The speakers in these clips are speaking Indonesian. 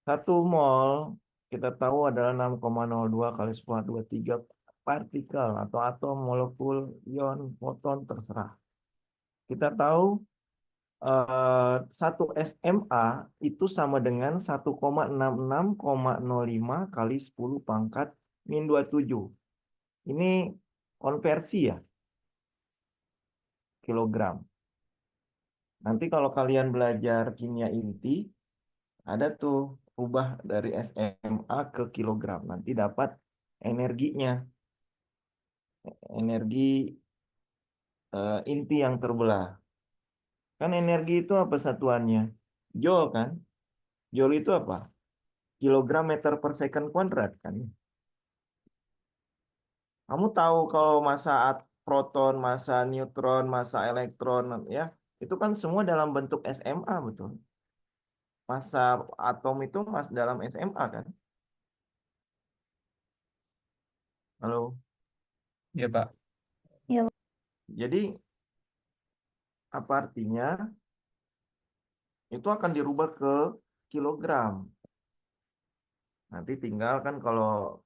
Satu mol kita tahu adalah 6,02 kali 10⁻23 partikel atau atom, molekul, ion, foton, terserah. Kita tahu satu SMA itu sama dengan 1,66,05 kali 10 pangkat min 27. Ini konversi ya, kilogram. Nanti kalau kalian belajar kimia inti, ada tuh ubah dari SMA ke kilogram. Nanti dapat energinya, energi inti yang terbelah. Kan energi itu apa satuannya? Joule kan? Joule itu apa? Kilogram meter per second kuadrat kan? Kamu tahu kalau massa proton, massa neutron, massa elektron ya, itu kan semua dalam bentuk SMA betul. Massa atom itu dalam SMA kan? Halo. Ya, Pak. Ya, Jadi apa artinya? Itu akan dirubah ke kilogram. Nanti tinggal kan kalau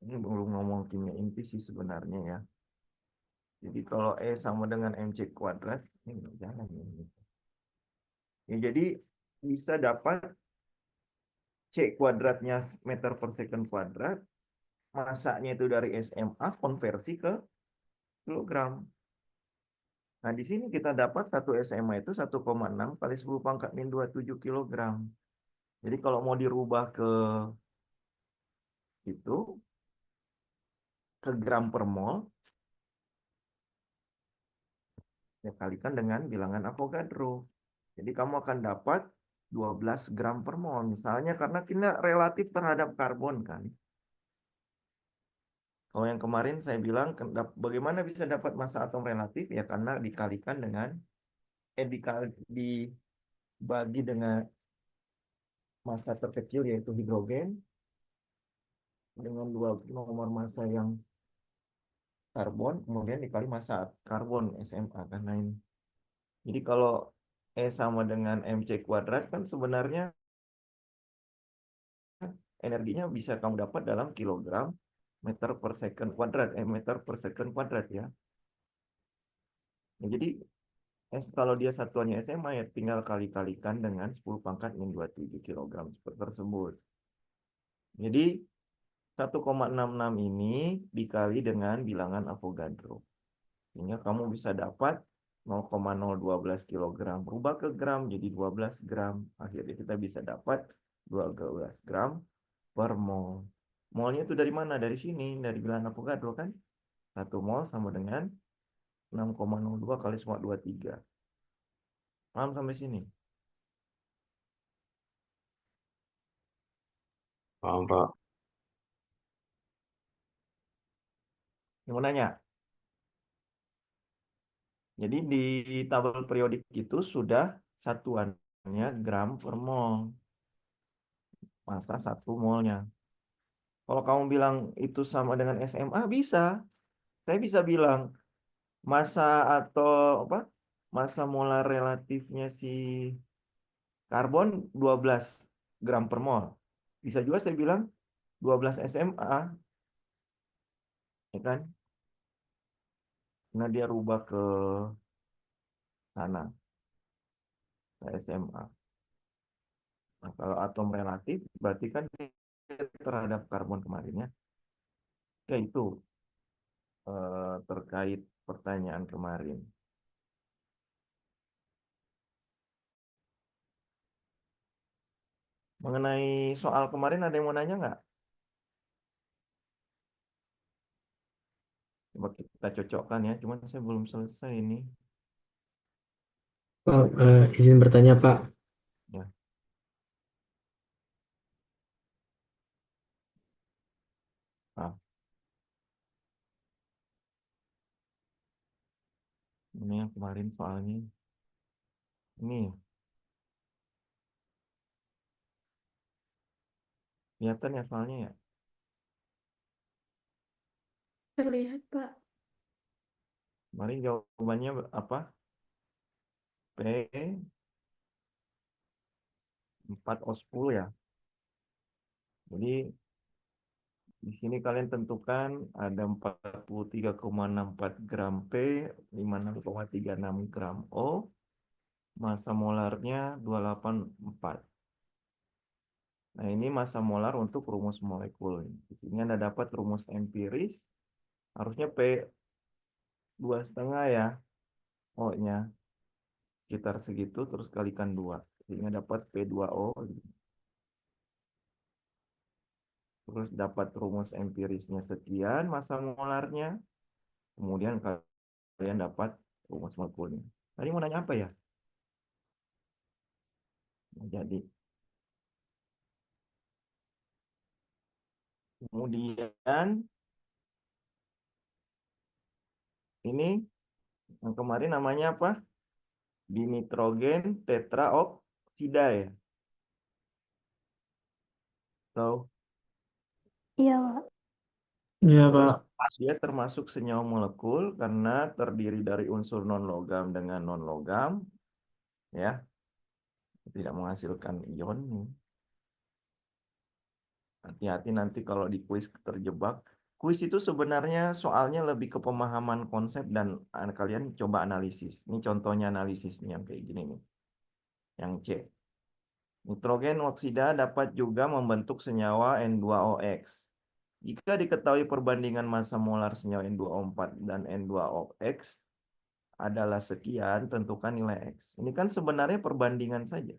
ini belum ngomong kimia inti sih sebenarnya ya. Jadi kalau E sama dengan mc kuadrat, ini nggak jalan ini. Ya, jadi bisa dapat C kuadratnya meter per second kuadrat, masanya itu dari SMA konversi ke kilogram. Nah, di sini kita dapat satu SMA itu 1,6 kali 10 pangkat min 27 kilogram. Jadi kalau mau dirubah ke itu, ke gram per mol, ya kalikan dengan bilangan Avogadro. Jadi kamu akan dapat 12 gram per mol. Misalnya karena kita relatif terhadap karbon kan. Kalau yang kemarin saya bilang bagaimana bisa dapat massa atom relatif ya karena dikalikan dengan dibagi dengan massa terkecil yaitu hidrogen dengan dua nomor massa yang karbon kemudian dikali massa karbon SMA karena ini. Jadi kalau E sama dengan mc kuadrat kan sebenarnya energinya bisa kamu dapat dalam kilogram meter per second kuadrat, meter per second kuadrat ya. Nah, jadi kalau dia satuannya SMA ya tinggal kali-kalikan dengan 10 pangkat min 27 kilogram tersebut. Jadi 1,66 ini dikali dengan bilangan Avogadro. Sehingga kamu bisa dapat 0,012 kilogram. Berubah ke gram jadi 12 gram. Akhirnya kita bisa dapat 12 gram per mol. Molnya itu dari mana? Dari sini, dari bilangan Avogadro kan? 1 mol sama dengan 6,02 kali 1,23. Paham sampai sini? Paham, Pak. Yang mau nanya? Jadi di tabel periodik itu sudah satuannya gram per mol. Massa 1 molnya. Kalau kamu bilang itu sama dengan SMA, bisa. Saya bisa bilang massa atau apa? Massa molar relatifnya si karbon 12 gram per mol. Bisa juga saya bilang 12 SMA, ya kan? Nah, dia rubah ke sana, ke SMA. Nah, kalau atom relatif, berarti kan dia terhadap karbon kemarinnya. Ya, itu terkait pertanyaan kemarin. Mengenai soal kemarin ada yang mau nanya nggak? Coba kita cocokkan ya, cuman saya belum selesai ini. Pak, izin bertanya, Pak. Ya, ah, ini yang kemarin soalnya. Ini, kelihatan ya soalnya ya. terlihat, Pak. Kemarin jawabannya apa? P 4O10 ya. Jadi di sini kalian tentukan ada 43,64 gram P, 56,36 gram O, massa molarnya 284. Nah, ini massa molar untuk rumus molekul. Di sini Anda dapat rumus empiris, harusnya P 2,5 ya, O-nya. Sekitar segitu, terus kalikan 2. Sehingga dapat P2O. Terus dapat rumus empirisnya sekian, massa molarnya. Kemudian kalian dapat rumus molekulnya. Tadi mau nanya apa ya? Jadi, kemudian ini yang kemarin namanya apa? Dinitrogen tetraoksida ya. So, Iya, Pak. Iya, terus Pak. dia termasuk senyawa molekul karena terdiri dari unsur non-logam dengan non-logam, ya, tidak menghasilkan ion. Hati-hati nanti kalau di kuis terjebak. Kuis itu sebenarnya soalnya lebih ke pemahaman konsep dan kalian coba analisis. Ini contohnya analisisnya yang kayak gini nih. Yang C. Nitrogen oksida dapat juga membentuk senyawa N2OX. Jika diketahui perbandingan massa molar senyawa N2O4 dan N2OX adalah sekian, tentukan nilai X. Ini kan sebenarnya perbandingan saja.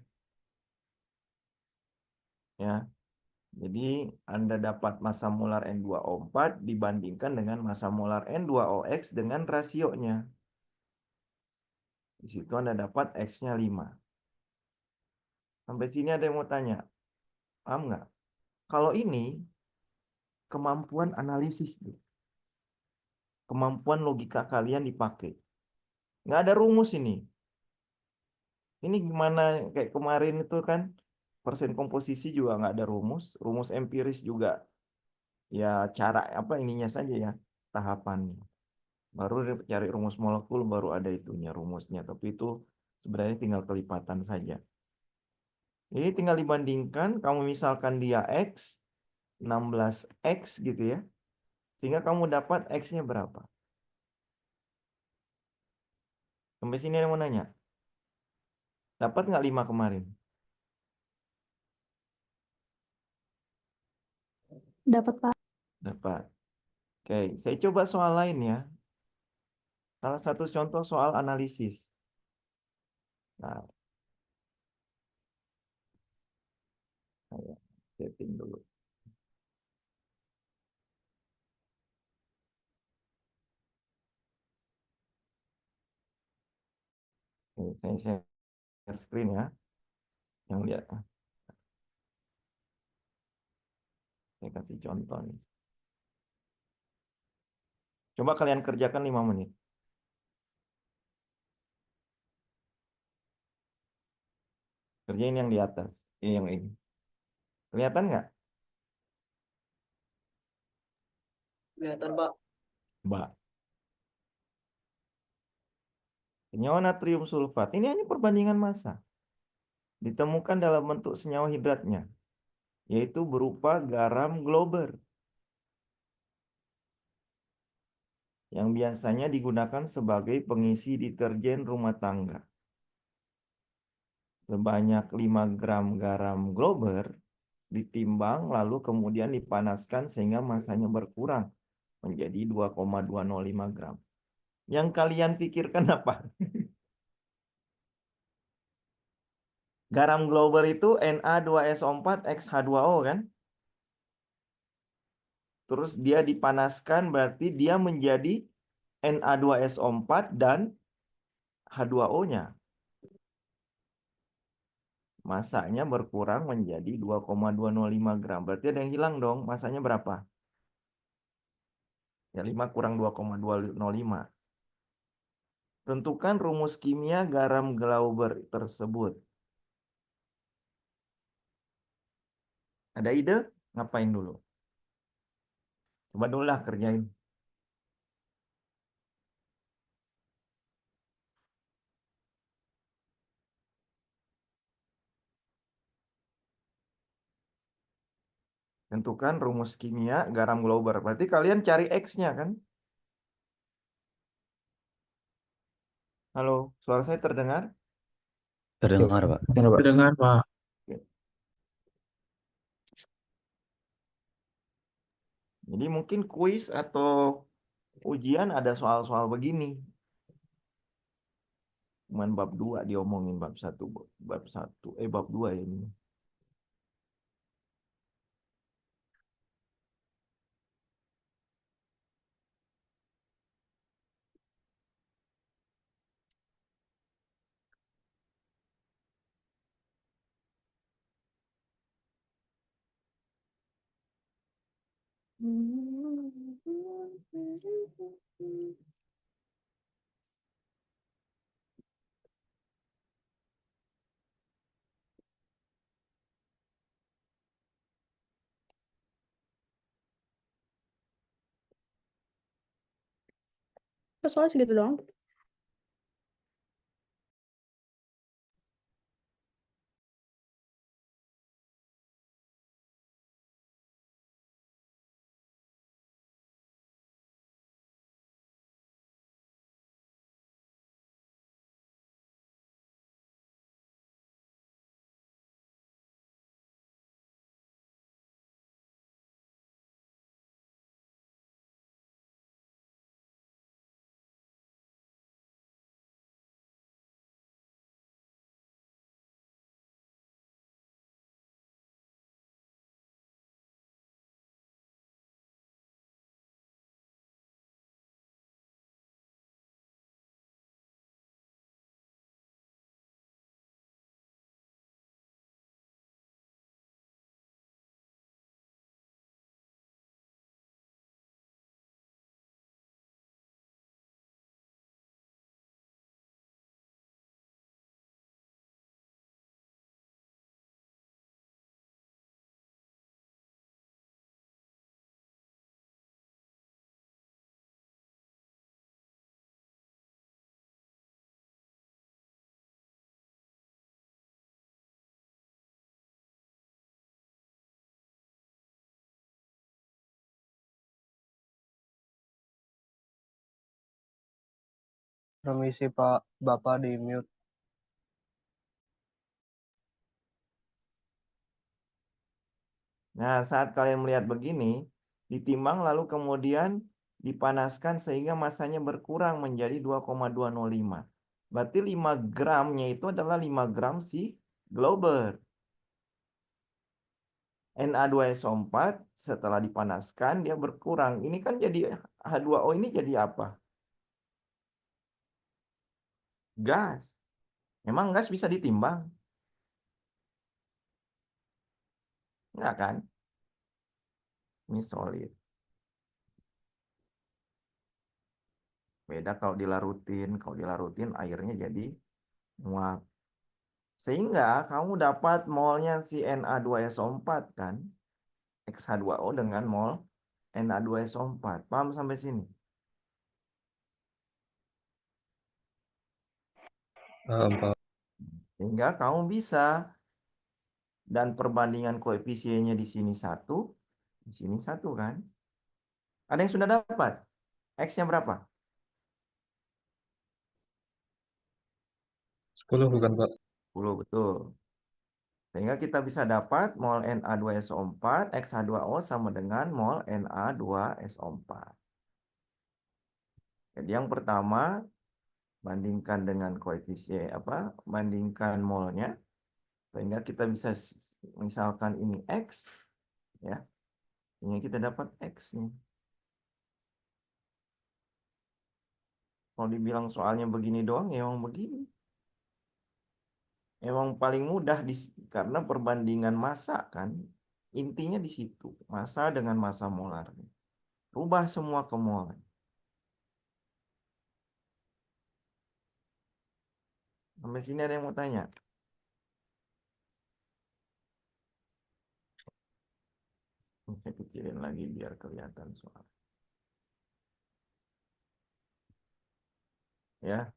Ya. Jadi Anda dapat massa molar N2O4 dibandingkan dengan massa molar N2OX dengan rasionya. Di situ Anda dapat X-nya 5. Sampai sini ada yang mau tanya. Paham nggak? Kalau ini kemampuan analisis. Kemampuan logika kalian dipakai. Nggak ada rumus ini. Ini gimana kayak kemarin itu kan. Persen komposisi juga nggak ada rumus. Rumus empiris juga. Ya cara apa ininya saja ya. Tahapannya. Baru cari rumus molekul baru ada itunya rumusnya. Tapi itu sebenarnya tinggal kelipatan saja. Jadi tinggal dibandingkan. Kamu misalkan dia X. 16X gitu ya. Sehingga kamu dapat X-nya berapa. Sampai sini ada yang mau nanya. Dapat nggak 5 kemarin? Dapat, Pak. Dapat. Oke, saya coba soal lain ya. Salah satu contoh soal analisis. Nah, saya setting dulu. Oke, saya share screen ya. Yang lihat. Saya kasih contoh nih. Coba kalian kerjakan 5 menit. Kerjain yang di atas. Yang ini. Kelihatan nggak? Kelihatan, Pak. Mbak. Senyawa natrium sulfat. Ini hanya perbandingan massa. Ditemukan dalam bentuk senyawa hidratnya. Yaitu berupa garam Glauber. Yang biasanya digunakan sebagai pengisi deterjen rumah tangga. Sebanyak 5 gram garam Glauber ditimbang lalu kemudian dipanaskan sehingga massanya berkurang menjadi 2,205 gram. Yang kalian pikirkan apa? Garam Glauber itu Na2SO4XH2O kan? Terus dia dipanaskan berarti dia menjadi Na2SO4 dan H2O-nya. Masanya berkurang menjadi 2,205 gram. Berarti ada yang hilang dong. Masanya berapa? Ya 5 kurang 2,205. Tentukan rumus kimia garam Glauber tersebut. Ada ide? Ngapain dulu? Coba dulu lah kerjain. Tentukan rumus kimia garam Glauber. Berarti kalian cari X-nya kan? Halo, suara saya terdengar? Terdengar, Pak. Terdengar, Pak. Oke. Jadi mungkin kuis atau ujian ada soal-soal begini. Cuman bab 2 diomongin bab 1 bab 2 ya ini. Kok soalnya segitu doang? Permisi Pak, Bapak di mute. Nah, saat kalian melihat begini, ditimbang lalu kemudian dipanaskan sehingga masanya berkurang menjadi 2,205. Berarti 5 gramnya itu adalah 5 gram si Glauber. Na2SO4 setelah dipanaskan dia berkurang. Ini kan jadi H2O ini jadi apa? Gas. Memang gas bisa ditimbang? Enggak kan? Ini solid. Beda kalau dilarutin. Kalau dilarutin airnya jadi muap. Sehingga kamu dapat molnya si Na2SO4 kan? XH2O dengan mol Na2SO4. Paham sampai sini? Paham, Pak. Sehingga kamu bisa dan perbandingan koefisiennya di sini 1, di sini 1 kan? Ada yang sudah dapat? X-nya berapa? 10 bukan, Pak? 10 betul. Sehingga kita bisa dapat mol Na2SO4 XH2O sama dengan mol Na2SO4. Jadi yang pertama bandingkan dengan koefisien apa? Bandingkan molnya sehingga kita bisa misalkan ini X ya. Sehingga kita dapat X-nya. Kalau dibilang soalnya begini doang ya emang begini. Emang paling mudah karena perbandingan massa kan. Intinya di situ, massa dengan massa molar. Rubah semua ke mol. Sampai sini ada yang mau tanya? Saya kecilin lagi biar kelihatan soal. Ya,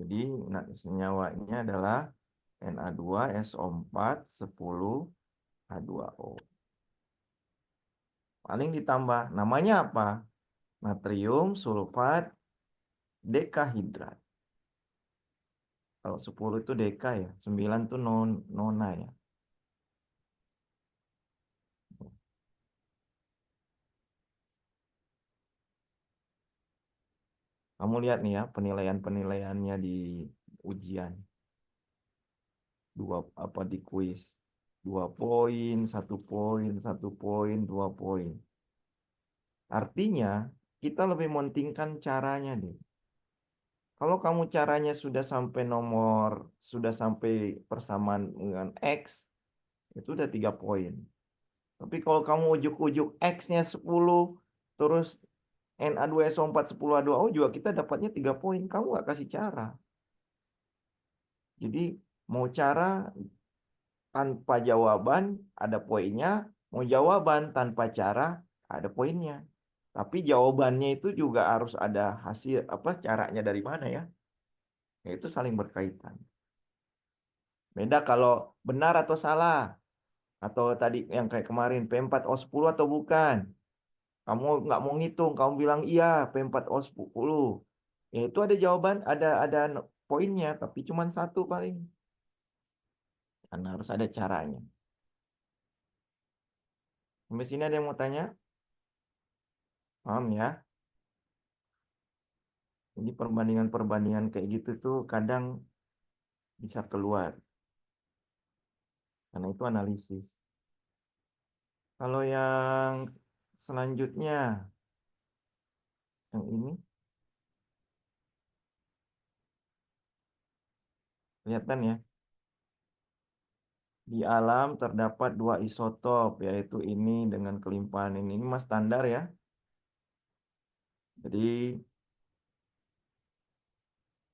jadi nah, senyawanya adalah Na2SO4 10 H2O. Paling ditambah. Namanya apa? Natrium sulfat dekahidrat. Kalau 10 itu deka ya. 9 itu nona ya. Kamu lihat nih ya penilaian-penilaiannya di ujian. Di kuis. 2 poin, 1 poin, 1 poin, 2 poin. Artinya kita lebih mementingkan caranya nih. Kalau kamu caranya sudah sampai persamaan dengan X, itu udah 3 poin. Tapi kalau kamu ujuk-ujuk X-nya 10, terus Na2SO4 10 H2O juga kita dapatnya 3 poin. Kamu nggak kasih cara. Jadi mau cara tanpa jawaban ada poinnya, mau jawaban tanpa cara ada poinnya. Tapi jawabannya itu juga harus ada hasil caranya dari mana ya? Itu saling berkaitan. Beda kalau benar atau salah. Atau tadi yang kayak kemarin P4O10 atau bukan. Kamu nggak mau ngitung, kamu bilang iya P4O10. Ya itu ada jawaban, ada poinnya, tapi cuma satu paling. Karena harus ada caranya. Sampai sini ada yang mau tanya? Paham ya? Jadi perbandingan-perbandingan kayak gitu tuh kadang bisa keluar. Karena itu analisis. Kalau yang selanjutnya, yang ini, kelihatan ya. Di alam terdapat 2 isotop, yaitu ini dengan kelimpahan ini. Ini mas standar ya. Jadi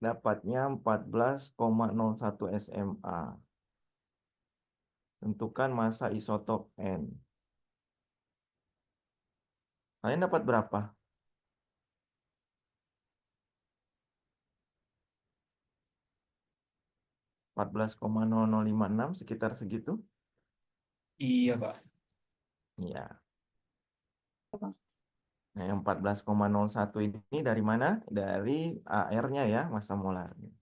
dapatnya 14,01 SMA. Tentukan massa isotop N. Kalian dapat berapa? 14,0056 sekitar segitu. Iya, Pak. Iya. Nah, yang 14,01 ini dari mana? Dari AR-nya ya, massa molarnya.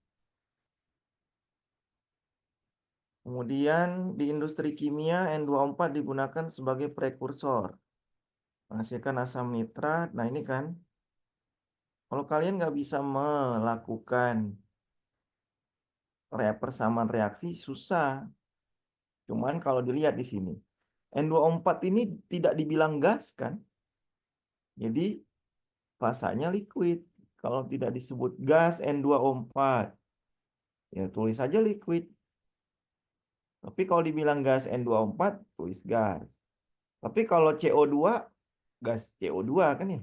Kemudian di industri kimia N24 digunakan sebagai prekursor. Menghasilkan asam nitrat. Nah ini kan, kalau kalian nggak bisa melakukan persamaan reaksi, susah. Cuman kalau dilihat di sini, N24 ini tidak dibilang gas kan? Jadi fasanya liquid. Kalau tidak disebut gas N2O4, ya tulis saja liquid. Tapi kalau dibilang gas N24, tulis gas. Tapi kalau CO2, gas CO2 kan ya?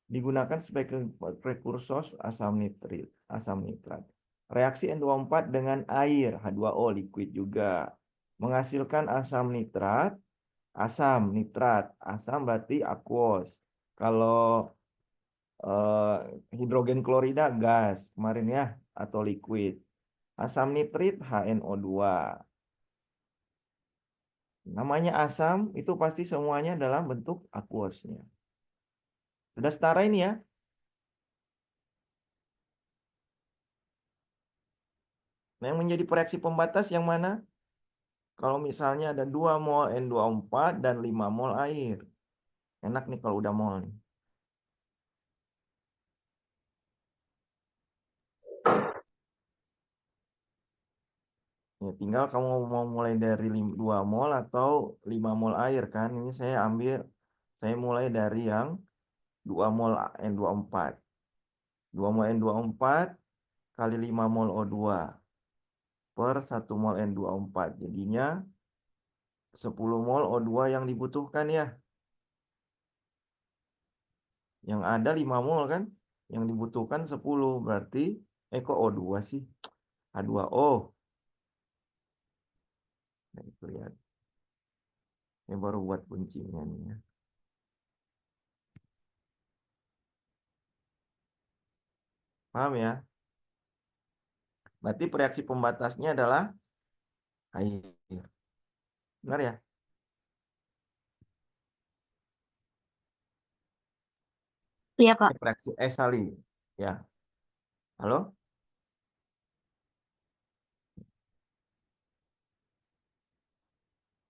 Digunakan sebagai prekursor asam nitrat. Reaksi N24 dengan air, H2O, liquid juga. Menghasilkan asam nitrat, asam berarti aquos. Kalau hidrogen klorida gas kemarin ya, atau liquid. Asam nitrit HNO2. Namanya asam itu pasti semuanya dalam bentuk aquosnya. Sudah setara ini ya. Nah, yang menjadi reaksi pembatas yang mana? Kalau misalnya ada 2 mol N24 dan 5 mol air. Enak nih kalau udah mol nih. Ya, tinggal kamu mau mulai dari 2 mol atau 5 mol air kan. Ini saya mulai dari yang 2 mol N24. 2 mol N24 kali 5 mol O2 per 1 mol N24. Jadinya 10 mol O2 yang dibutuhkan ya. Yang ada 5 mol kan. Yang dibutuhkan 10. Berarti, kok O2 sih? H2O. Nah, itu lihat. Saya baru buat kuncinya nih ya. Paham ya? Berarti reaksi pembatasnya adalah air. Benar ya? Iya, Pak. Reaksi salin. Ya. Halo?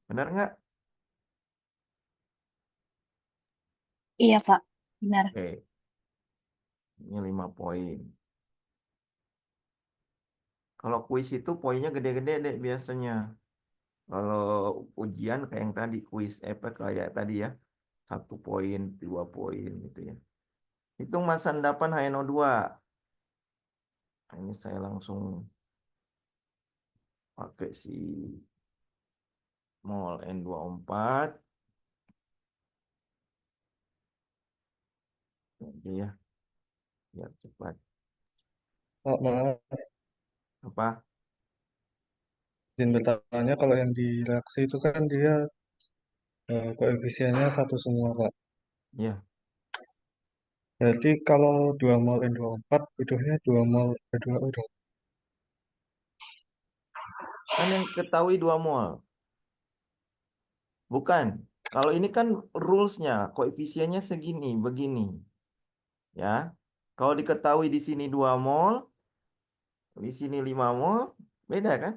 Benar nggak? Iya, Pak. Benar. Oke. Ini 5 poin. Kalau kuis itu poinnya gede-gede deh biasanya. Kalau ujian kayak yang tadi kuis apa kayak tadi ya. 1 poin, 2 poin gitu ya. Hitung massa endapan HNO2. Nah, ini saya langsung pakai si mol N24. Jadi ya, biar cepat. Pak, maaf, Apa? izin bertanya kalau yang di reaksi itu kan dia koefisiennya satu semua, Pak. Ya, Berarti kalau 2 mol N24 butuhnya 2 mol H2O dong. kan yang ketahui 2 mol. Bukan. Kalau ini kan rules-nya, koefisiennya segini, begini. Ya. Kalau diketahui di sini 2 mol, di sini 5 mol, beda kan?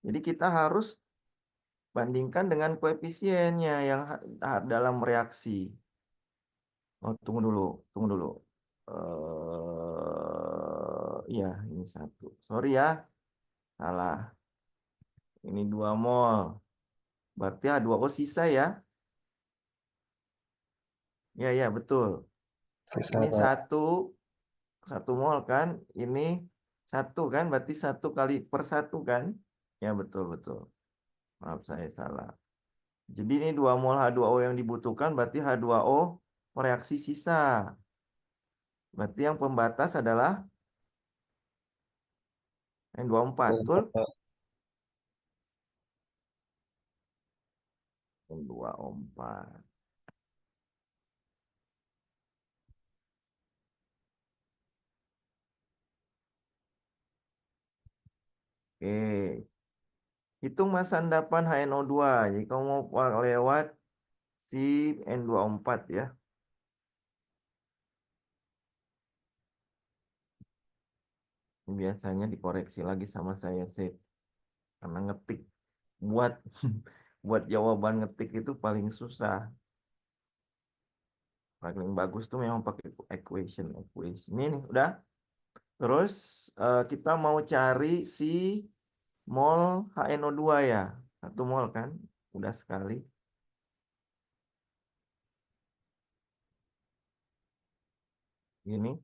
Jadi kita harus bandingkan dengan koefisiennya yang dalam reaksi. Oh, tunggu dulu, tunggu dulu. Iya, ini 1. Sorry ya, salah. Ini 2 mol. Berarti H2O sisa ya? Ya, ya, betul. Sisa, Ini Pak. 1 mol kan? Ini 1 kan? Berarti 1 kali per 1 kan? Ya, betul, betul. Maaf, saya salah. Jadi ini 2 mol H2O yang dibutuhkan, berarti H2O reaksi sisa. Berarti yang pembatas adalah N24, betul? 24, Pak. N24. Oke. Hitung massa endapan HNO2. Jadi kamu mau lewat si N24 ya. Ini biasanya dikoreksi lagi sama saya sih. Karena ngetik buat buat jawaban ngetik itu paling susah. Paling bagus tuh memang pakai equation. Ini nih, udah. Terus kita mau cari si mol HNO2 ya. 1 mol kan? Udah sekali. Ini.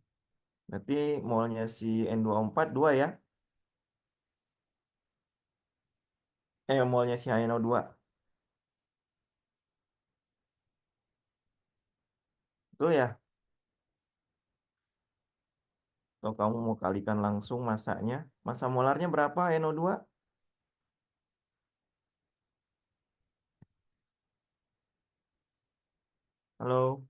Berarti molnya si N24 2 ya. Molnya si HNO2. Betul ya? Atau kamu mau kalikan langsung masanya. Massa molarnya berapa NO2? Halo?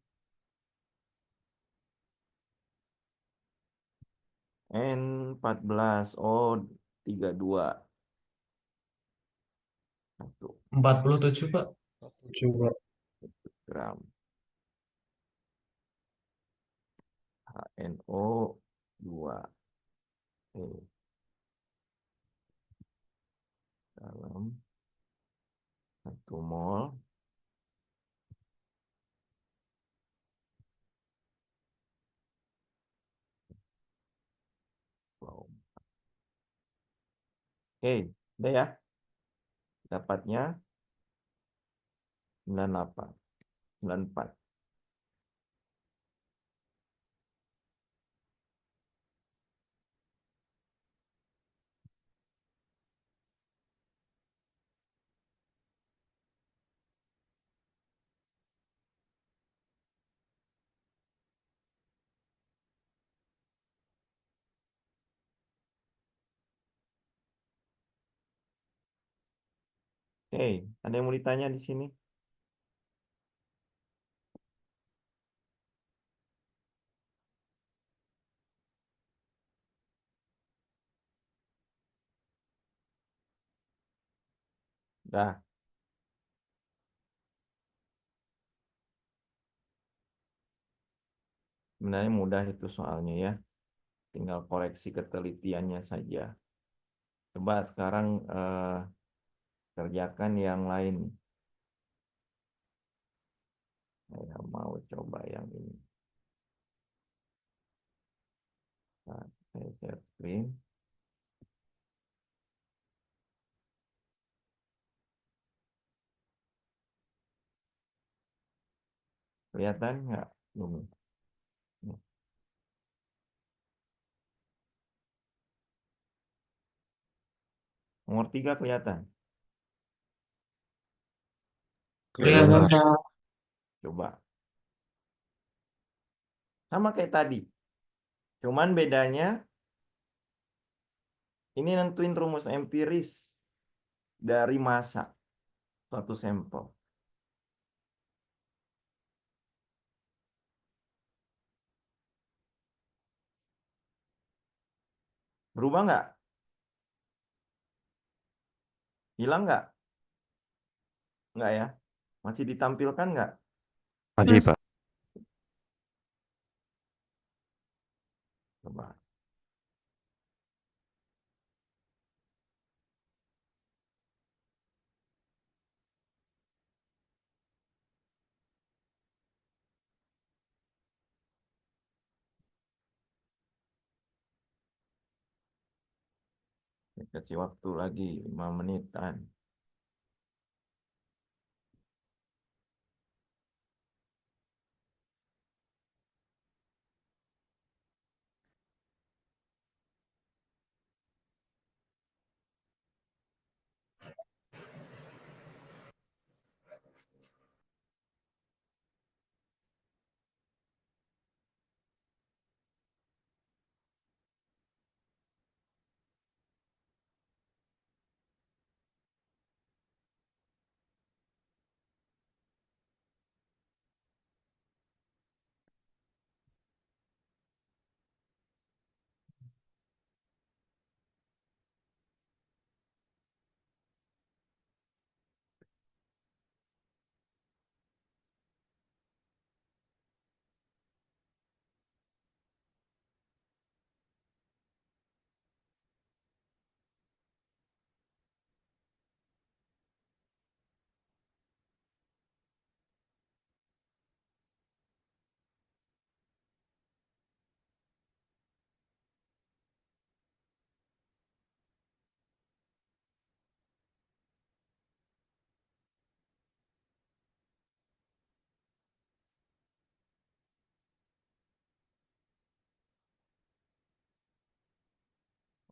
N14. Oh, 32. 1 47, Pak. 7, Pak. gram HNO2 dalam 1 mol. Wow. Oke, udah ya. Dapatnya 98, 94. Oke, ada yang mau ditanya di sini? Dah. Sebenarnya mudah itu soalnya ya. Tinggal koreksi ketelitiannya saja. Coba sekarang kerjakan yang lain. Saya mau coba yang ini. Nah, saya share screen. Kelihatan nggak? Belum. Nomor 3 kelihatan. Kelihatan, Pak. Pak. Coba. Sama kayak tadi. Cuman bedanya ini nentuin rumus empiris dari massa suatu sampel. Berubah nggak? Hilang nggak? Nggak ya? Masih ditampilkan nggak? Masih, Pak. Coba. Saya kasih waktu lagi 5 menitan.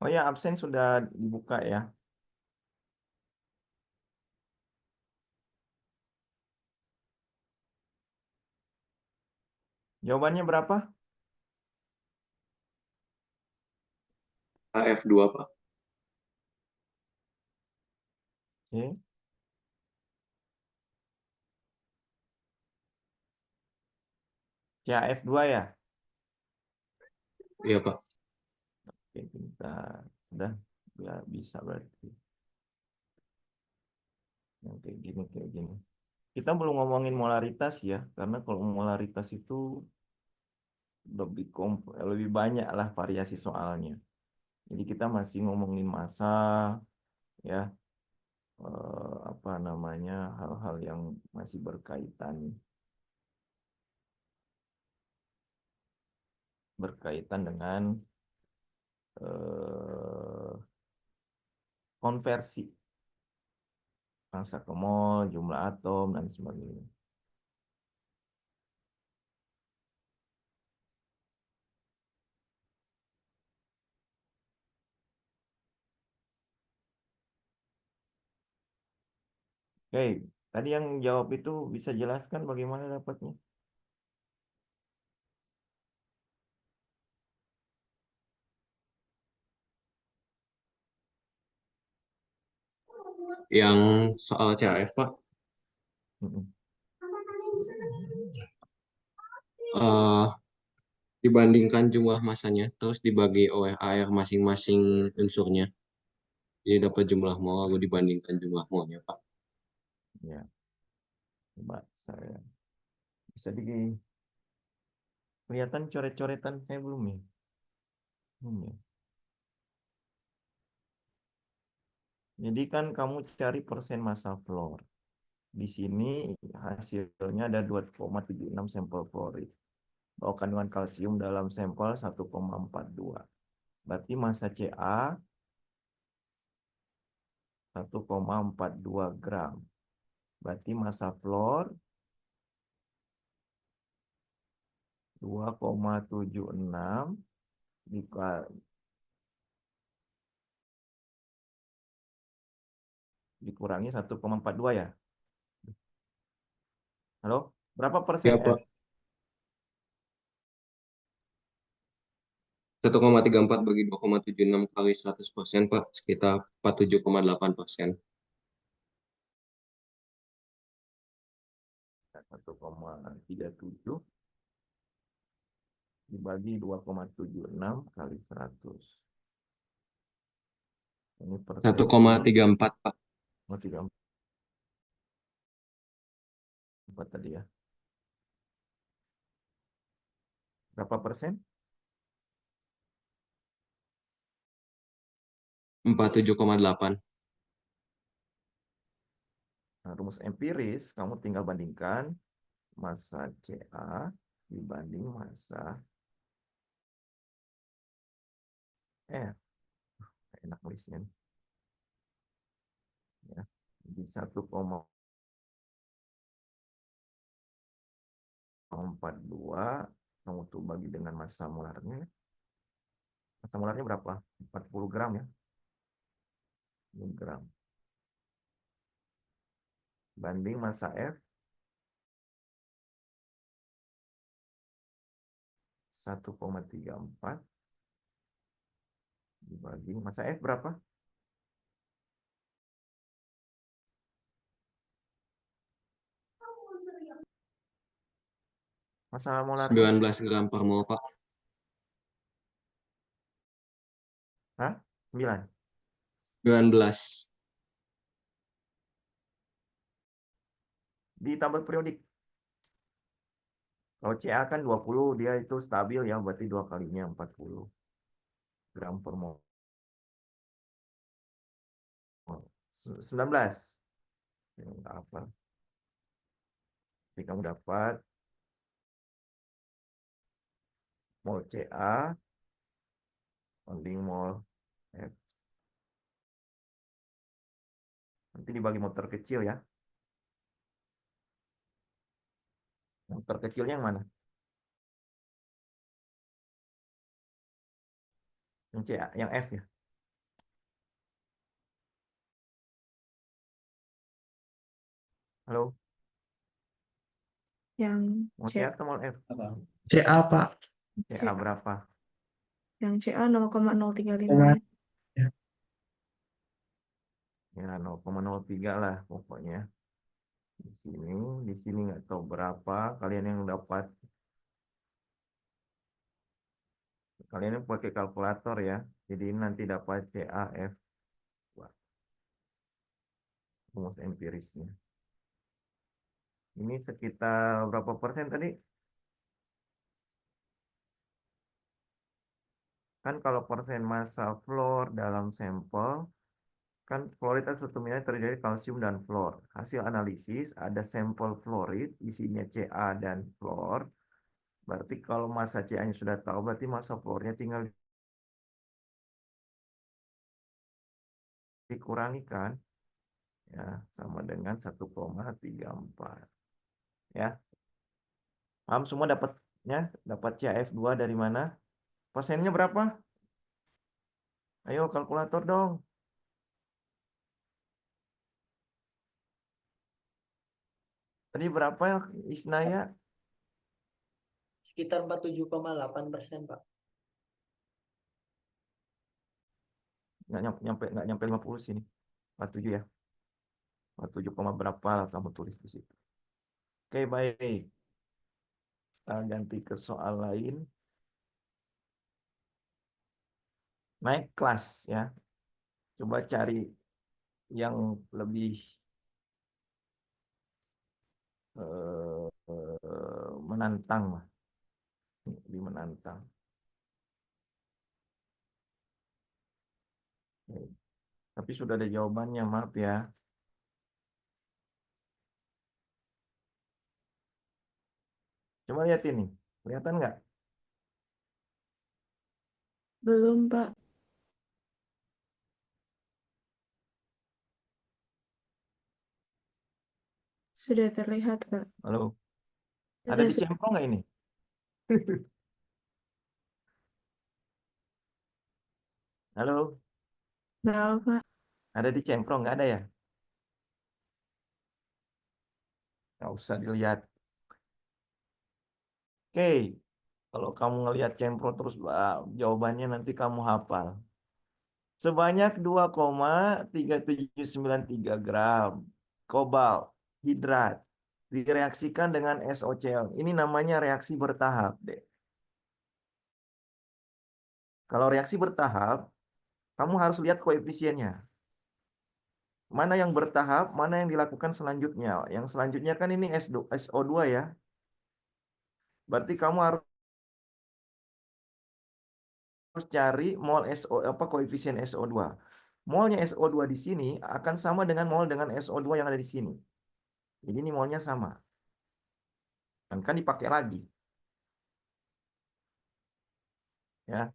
Oh ya, absen sudah dibuka ya. Jawabannya berapa? AF2, Pak. Oke. Ya, F2 ya. Iya, Pak. Oke, kita udah ya, bisa berarti. Yang kayak gini, kayak gini. Kita belum ngomongin molaritas ya, karena kalau molaritas itu lebih banyak lah variasi soalnya. Jadi kita masih ngomongin massa, ya, apa namanya, hal-hal yang masih berkaitan dengan eh, konversi massa ke mol, jumlah atom dan sebagainya. Oke, tadi yang jawab itu bisa jelaskan bagaimana dapatnya? Yang soal CAF, Pak, Mm-mm. eh, dibandingkan jumlah masanya, terus dibagi oleh air masing-masing unsurnya. Jadi dapat jumlah mol, lalu dibandingkan jumlah molnya, Pak. Ya, coba saya bisa kelihatan coret-coretan saya belum ya? Ya. Jadi kan kamu cari persen massa fluor. Di sini hasilnya ada 2,76 sampel fluorid. Bahwa kandungan kalsium dalam sampel 1,42. Berarti massa Ca 1,42 gram. Berarti massa fluor 2,76 dikurangi 1,42 ya. Halo? Berapa persen Ya, F? Pak. 1,34 bagi 2,76 kali 100%, Pak. Sekitar 47,8%. 1,37 dibagi 2,76 kali 100. Ini persen 1,34, Pak. 34 tadi ya. Berapa persen? 47,8. Nah, rumus empiris, kamu tinggal bandingkan massa Ca dibanding massa F. Enak nulisnya nih. Ya. Jadi 1,42 kamu tuh bagi dengan massa molarnya. Massa molarnya berapa? 40 gram ya. 40 gram. Banding massa F 1,34 dibagi massa F berapa? Massa molarnya? 19 gram per mol, Pak. Hah? 9. 19. Di tabel periodik. Kalau Ca kan 20, dia itu stabil ya, berarti 2 kalinya 40 gram per mol. 19. Ya, nggak apa. Jadi kamu dapat mol Ca banding mol F. Nanti dibagi mol terkecil ya. Mol terkecilnya yang mana? Yang Ca, yang F ya. Halo, Yang mol C, Ca atau mol F? CA, Pak. Ca C, berapa? yang CA 0,035 ya. Ya 0,03 lah pokoknya. Di sini nggak tahu berapa. Kalian yang dapat, kalian yang pakai kalkulator ya. Jadi nanti dapat CAF rumus empirisnya. Ini sekitar berapa persen tadi? Kan kalau persen massa fluor dalam sampel, kan fluorid suatu mineral terjadi kalsium dan fluor. Hasil analisis ada sampel fluorid, isinya Ca dan fluor. Berarti kalau massa Ca-nya sudah tahu, berarti massa fluornya tinggal dikurangi kan? Ya, sama dengan 1,34. Ya. Paham semua dapatnya? Dapat CAF2 dari mana? Persennya berapa? Ayo kalkulator dong. Tadi berapa Isnaya? Sekitar 47,8%, Pak. Nggak nyampe 50 sini. 47 ya. 47, berapa lah kamu tulis di situ. Oke, baik. Kita ganti ke soal lain. Naik kelas ya. Coba cari yang lebih menantang lah. Lebih menantang. Oke. Tapi sudah ada jawabannya, maaf ya. Coba lihat ini, kelihatan nggak? Belum, Pak. Sudah terlihat, Pak. Halo, ada Sudah, di cemplong nggak ini? Halo, sudah, Pak. ada di cemplong nggak ada ya? Nggak usah dilihat. Oke, kalau kamu ngelihat cemplong terus, jawabannya nanti kamu hafal. Sebanyak 2,3793 gram kobalt hidrat direaksikan dengan SOCl. Ini namanya reaksi bertahap, deh. Kalau reaksi bertahap, kamu harus lihat koefisiennya. Mana yang bertahap, mana yang dilakukan selanjutnya. Yang selanjutnya kan ini SO2 ya. Berarti kamu harus cari mol koefisien SO2. Molnya SO2 di sini akan sama dengan mol dengan SO2 yang ada di sini. Jadi ini molnya sama. Dan kan dipakai lagi. Ya.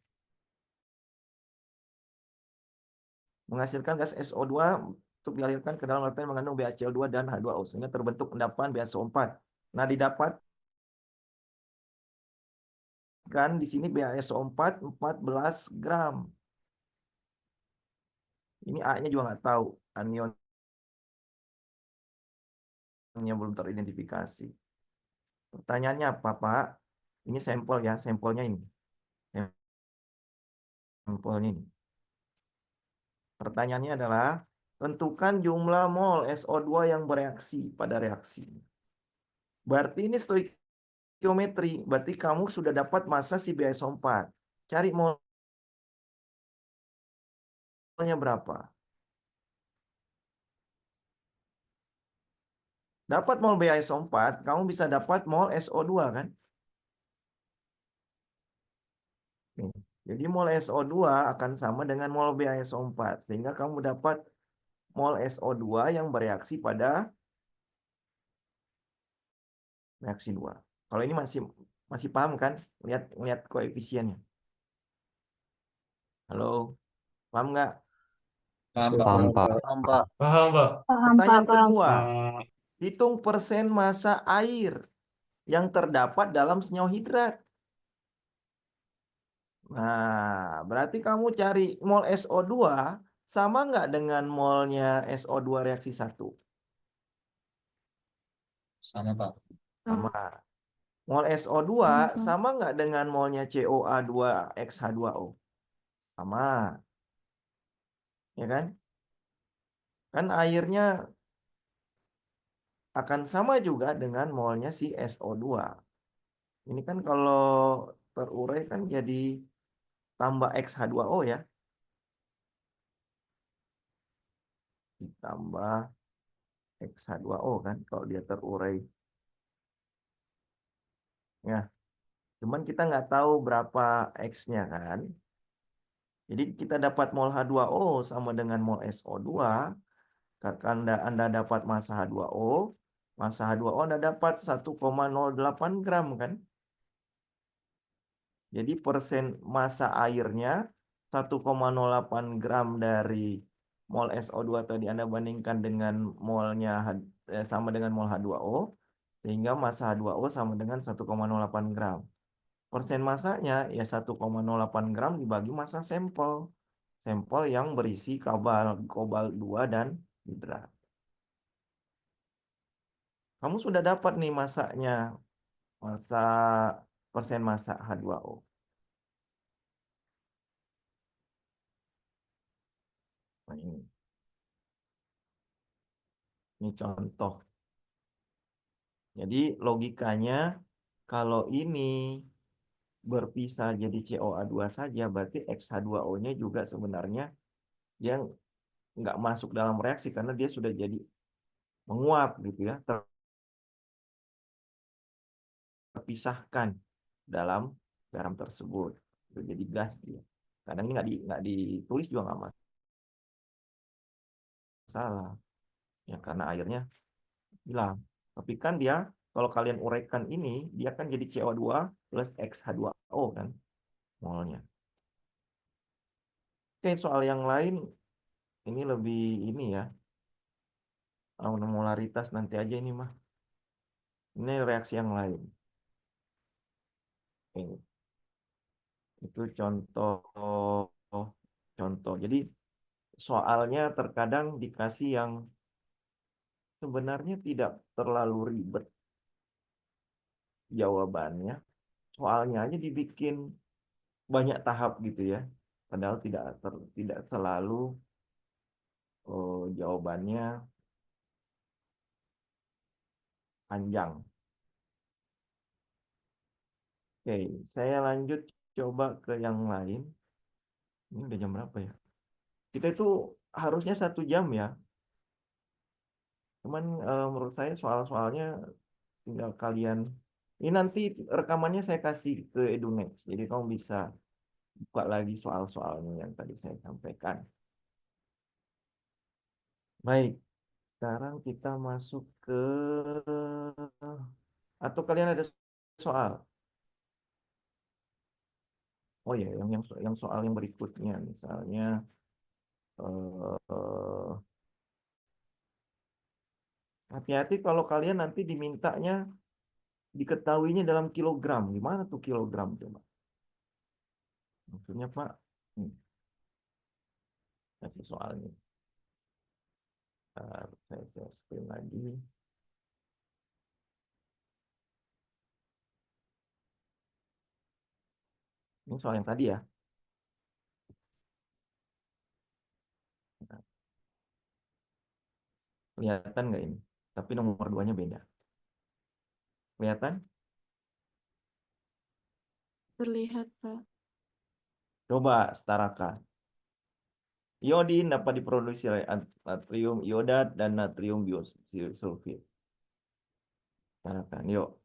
Menghasilkan gas SO2 untuk dialirkan ke dalam larutan mengandung BaCl2 dan H2O sehingga terbentuk endapan BaSO4. Nah, didapatkan di sini BaSO4 14 gram. Ini A-nya juga nggak tahu, anionnya belum teridentifikasi. Pertanyaannya apa, Pak? Ini sampel ya, sampelnya ini. Sampelnya ini. Pertanyaannya adalah, tentukan jumlah mol SO2 yang bereaksi pada reaksi. Berarti ini stoikiometri. Berarti kamu sudah dapat massa si BaSO4. Cari molnya berapa. Dapat mol BaSO4, kamu bisa dapat mol SO2 kan? Nih. Jadi mol SO2 akan sama dengan mol BaSO4. Sehingga kamu dapat mol SO2 yang bereaksi pada reaksi 2. Kalau ini masih paham kan? Lihat koefisiennya. Halo, paham nggak? Paham, Pak. Paham, Pak. Paham, Pak. Paham, Pak. Paham, Pak, Pertanyaan paham. kedua, hitung persen massa air yang terdapat dalam senyawa hidrat. Nah, berarti kamu cari mol SO2 sama nggak dengan molnya SO2 reaksi 1? Sama, Pak. Sama. Mol SO2 sama nggak dengan molnya COA2XH2O? Sama. Ya kan? Kan airnya akan sama juga dengan molnya si SO2. Ini kan kalau terurai kan jadi tambah XH2O ya. Ditambah XH2O kan kalau dia terurai. Ya, cuman kita nggak tahu berapa X-nya kan. Jadi kita dapat mol H2O sama dengan mol SO2. Karena Anda dapat massa H2O, massa H2O Anda dapat 1,08 gram kan. Jadi persen massa airnya 1,08 gram dari mol SO2 tadi Anda bandingkan dengan molnya sama dengan mol H2O. Sehingga massa H2O sama dengan 1,08 gram. Persen massanya ya 1,08 gram dibagi massa sampel. Sampel yang berisi kobalt 2 dan hidrat. Kamu sudah dapat nih massanya. Massa persen massa H2O. Nah, ini contoh. Jadi logikanya kalau ini berpisah jadi COA2 saja, berarti XH2O-nya juga sebenarnya yang nggak masuk dalam reaksi karena dia sudah jadi menguap gitu ya. terpisahkan dalam garam tersebut. Jadi gas dia. Kadang ini nggak ditulis juga nggak masalah. Ya karena airnya hilang. Tapi kan dia kalau kalian uraikan ini, dia kan jadi CO2 plus X H2O kan molnya. Oke, soal yang lain ini lebih ini ya. Molaritas nanti aja ini mah. Ini reaksi yang lain. Oke. Itu contoh. Jadi soalnya terkadang dikasih yang sebenarnya tidak terlalu ribet jawabannya. Soalnya aja dibikin banyak tahap gitu ya. Padahal tidak selalu jawabannya panjang. Oke, saya lanjut coba ke yang lain. Ini udah jam berapa ya? Kita itu harusnya 1 jam ya. Cuman menurut saya soal-soalnya tinggal kalian. Ini nanti rekamannya saya kasih ke EduNext. Jadi kamu bisa buka lagi soal-soalnya yang tadi saya sampaikan. Baik, sekarang kita masuk ke atau kalian ada soal? Oh ya, yang soal yang berikutnya misalnya hati-hati kalau kalian nanti dimintanya diketahuinya dalam kilogram. Gimana tuh kilogram coba? Maksudnya Pak, kasih soalnya. Saya share screen lagi. Ini soal yang tadi ya. Nah, kelihatan nggak ini? Tapi nomor 2-nya beda. Kelihatan? Terlihat, Pak. Coba setarakan. Iodin dapat diproduksi oleh natrium iodat dan natrium biosulfit. Setarakan, yuk.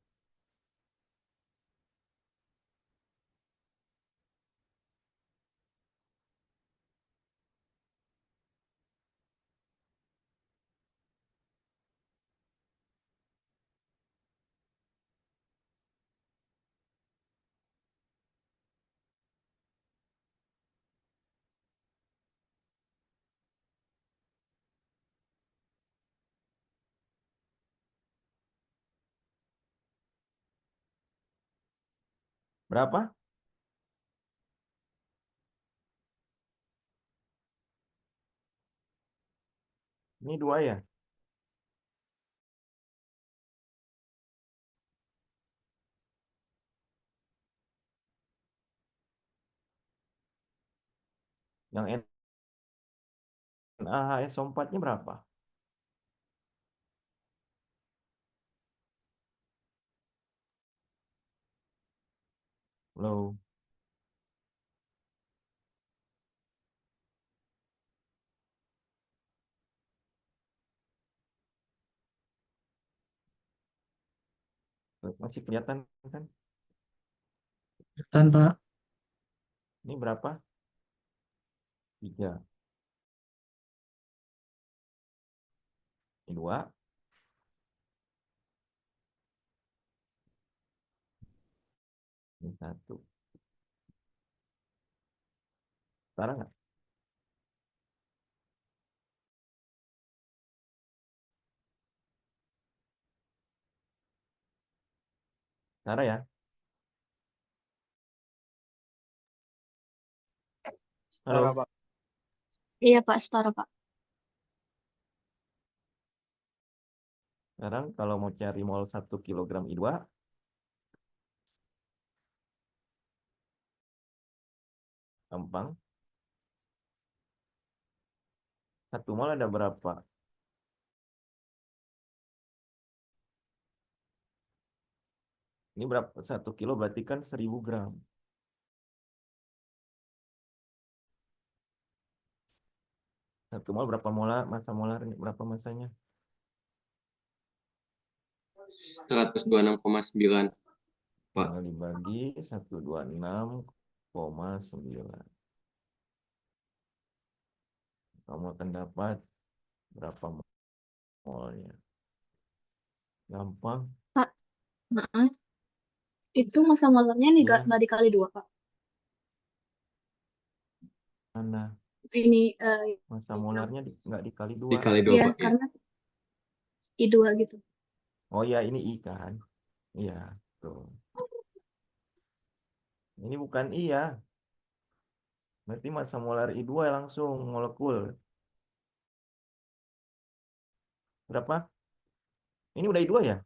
Berapa? Ini 2 ya? Yang NaHSO4-nya berapa? Low. Masih kelihatan kan? Kelihatan, Pak. Ini berapa? 3. Ini 2. Ini 1. Sekarang nggak? Sekarang ya? Setara, Halo? Pak. Iya, Pak. Setara, Pak. Sekarang kalau mau cari mol 1 kilogram I2, gampang. 1 mol ada berapa? Ini berapa? 1 kilo berarti kan 1000 gram. 1 mol berapa molar? Massa molarnya berapa massanya? 126,9. Pak. Tinggal dibagi 126,9. Kamu akan dapat berapa molnya? Gampang. Pak, maaf. Itu massa molarnya nih Ya, nggak dikali dua, Pak. mana? Ini Massa yang molarnya nggak dikali 2. Dikali 2, iya Pak. Ya. karena I2 gitu. Oh ya, ini I kan? Iya, tuh. Ini bukan I ya. Berarti massa molar I2 langsung molekul. Berapa? Ini udah I2 ya?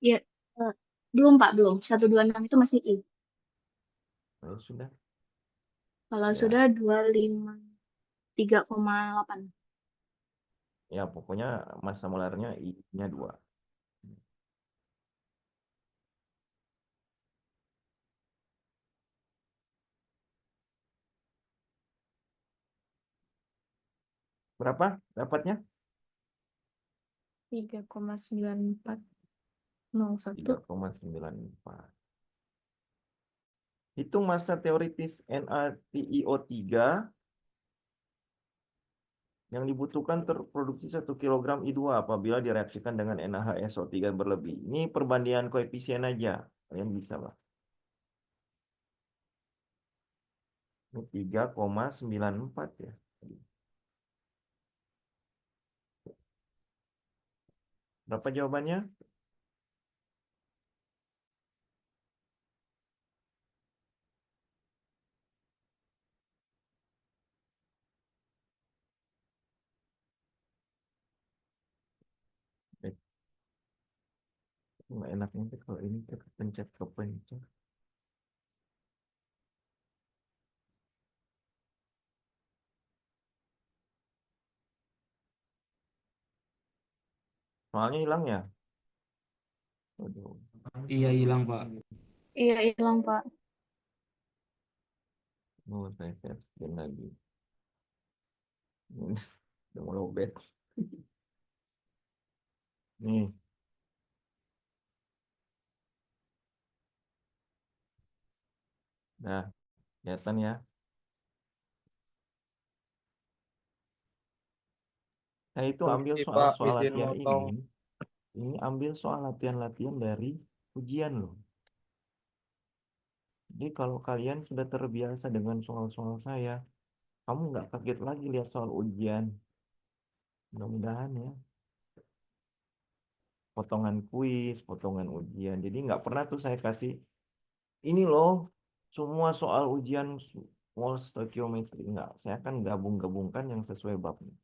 Iya, eh, belum Pak, belum. 126 itu masih I. Oh, sudah. Kalau Ya, sudah 253,8. ya pokoknya massa molarnya I-nya 2. Berapa dapatnya? 3,9401. 3,94. Hitung massa teoritis NaTiO3 yang dibutuhkan terproduksi 1 kg I2 apabila direaksikan dengan NaHSO3 berlebih. Ini perbandingan koefisien aja. Kalian bisa, Pak. Ini 3,94 ya. Berapa jawabannya? Nggak enaknya tuh kalau ini kepencet. Soalnya hilang ya? Waduh. Iya hilang Pak. Iya, hilang Pak. Oh, saya scan lagi. Udah mau lowbat. Nih. Nah, kelihatan ya. Nah, itu ambil Ini Pak, soal-soal izin latihan motong. ini ambil soal latihan-latihan dari ujian loh. Jadi kalau kalian sudah terbiasa dengan soal-soal saya, kamu nggak kaget lagi lihat soal ujian. Mudah-mudahan ya. Potongan kuis, potongan ujian. Jadi nggak pernah tuh saya kasih, ini loh, semua soal ujian small stoichiometry. Nggak, saya akan gabung-gabungkan yang sesuai babnya.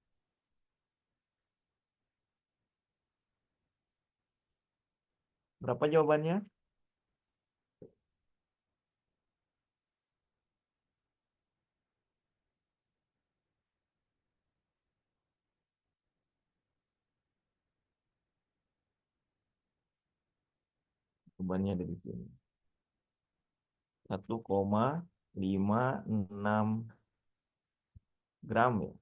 Berapa jawabannya? Jawabannya ada di sini. 1,56 gram ya.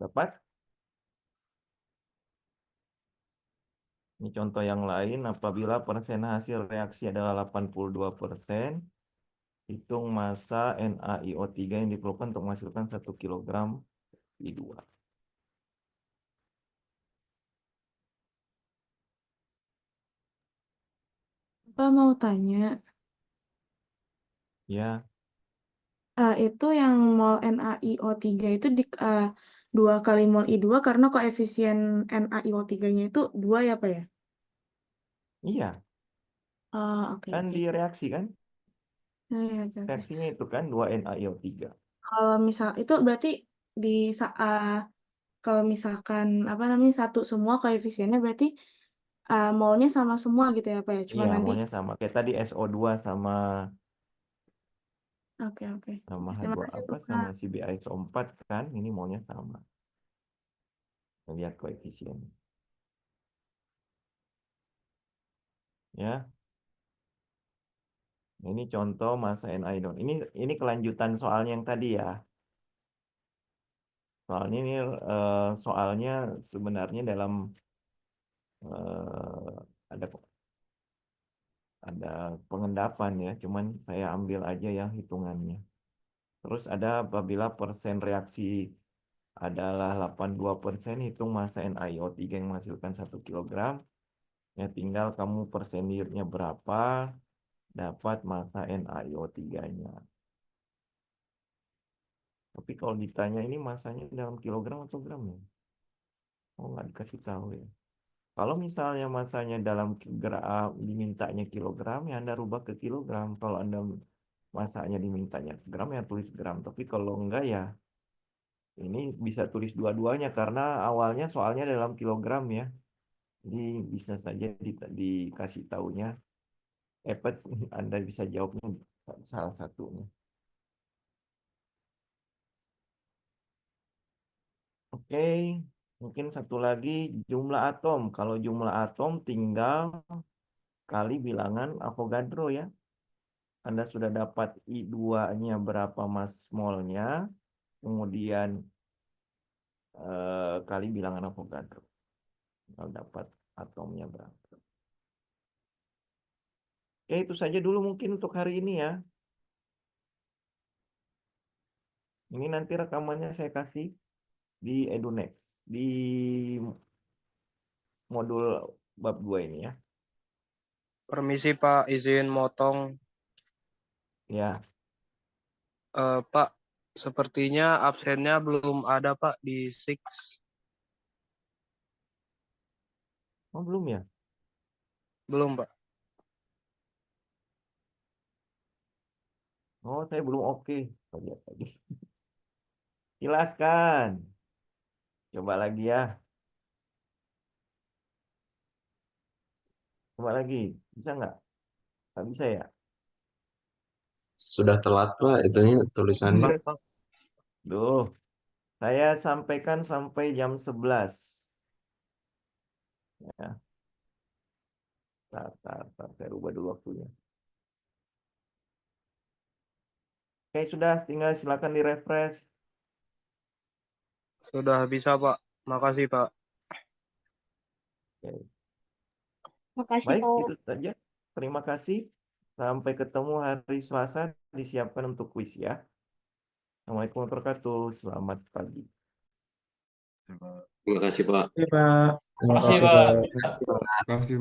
Dapat? Ini contoh yang lain, apabila persen hasil reaksi adalah 82%, hitung massa NaIO3 yang diperlukan untuk menghasilkan 1 kg I2. Apa mau tanya, Ya, itu yang mol NaIO3 itu 2 kali mol I2 karena koefisien NaIO3-nya itu 2 ya Pak ya? iya, Oh, oke kan oke. direaksi kan? Oh, iya, oke oke. Reaksinya itu kan 2 NaIO3. Kalau misal itu berarti di kalau misalkan apa namanya satu semua koefisiennya berarti molnya sama semua gitu ya Pak ya? Cuma Iya, nanti maunya sama. Kayak tadi SO2 sama oke oke. sama Terima H2 kasih apa Pak. sama CbISO4 kan? Ini maunya sama. Lihat koefisien. Ya. Ini contoh massa NI dong. Ini kelanjutan soalnya yang tadi ya. Soalnya ini soalnya sebenarnya dalam ada pengendapan ya, cuman saya ambil aja ya hitungannya. Terus ada apabila persen reaksi adalah 82%, hitung massa NiO3 yang menghasilkan 1 kilogram. Ya tinggal kamu persenirnya berapa, dapat massa NiO3-nya. Tapi kalau ditanya ini masanya dalam kilogram atau gram ya? Oh, nggak dikasih tahu ya. Kalau misalnya masanya dalam gram, dimintanya kilogram, ya Anda rubah ke kilogram. Kalau Anda masanya dimintanya gram, ya tulis gram. Tapi kalau enggak ya, ini bisa tulis dua-duanya karena awalnya soalnya dalam kilogram ya. Jadi bisa saja dikasih taunya. Anda bisa jawabnya salah satunya. Oke, mungkin satu lagi jumlah atom. Kalau jumlah atom tinggal kali bilangan Avogadro ya. Anda sudah dapat I2-nya berapa mass molnya, kemudian kali bilangan Avogadro. Kalau dapat atomnya berapa. Oke, itu saja dulu mungkin untuk hari ini ya. Ini nanti rekamannya saya kasih di EduNext, di modul bab 2 ini ya. Permisi Pak, izin motong. Ya, Pak, sepertinya absennya belum ada Pak di SIX. oh belum ya? Belum Pak. Oh, saya belum oke. Lihat lagi. Silakan. Coba lagi ya. Coba lagi. Bisa nggak? Nggak bisa ya? Sudah telat Pak, itunya tulisannya. Duh, saya sampaikan sampai jam 11. Ya. Saya rubah dulu waktunya. Oke, sudah. Tinggal silakan di-refresh. Sudah bisa Pak. Makasih Pak. Oke. Makasih, Baik, Pak. itu saja. Terima kasih. Sampai ketemu hari Selasa. Disiapkan untuk kuis ya. Assalamualaikum warahmatullahi wabarakatuh. Selamat pagi. Terima kasih Pak. Oke, Pak. Terima kasih, Makasih, Pak. Pak. Makasih, Pak.